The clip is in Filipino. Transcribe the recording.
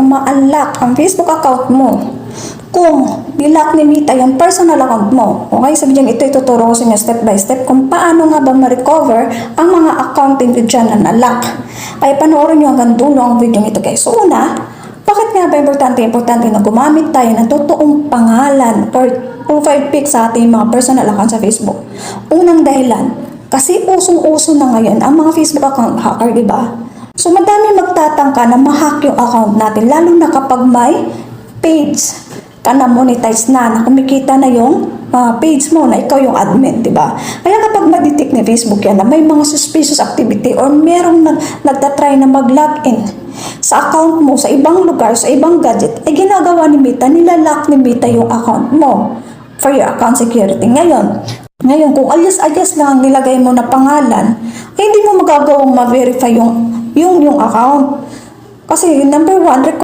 ma-unlock ang Facebook account mo. Kung nilock ni Mita yung personal account mo, okay, sabi niyan, ito ituturo ko sa inyo step by step kung paano nga ba ma-recover ang mga accounting ko dyan na na-lock. Kaya panoorin nyo hanggang dulo ang video ito guys. So una, bakit nga ba importante na gumamit tayo ng totoong pangalan or profile pic sa ating mga personal account sa Facebook? Unang dahilan, kasi usong-uso na ngayon ang mga Facebook account hacker, di ba? So madami magtatangka na ma-hack yung account natin, lalo na kapag may page ka na monetize na kumikita na yung page mo na ikaw yung admin, di ba? Kaya kapag ma-detect ni Facebook yan na may mga suspicious activity or merong nagtatry na mag-login sa account mo sa ibang lugar, sa ibang gadget, ay ginagawa ni Meta, nilalock ni Meta yung account mo for your account security. Ngayon, kung alias-alias lang ang nilagay mo na pangalan, ay hindi mo magagawang ma-verify yung account. Kasi number one,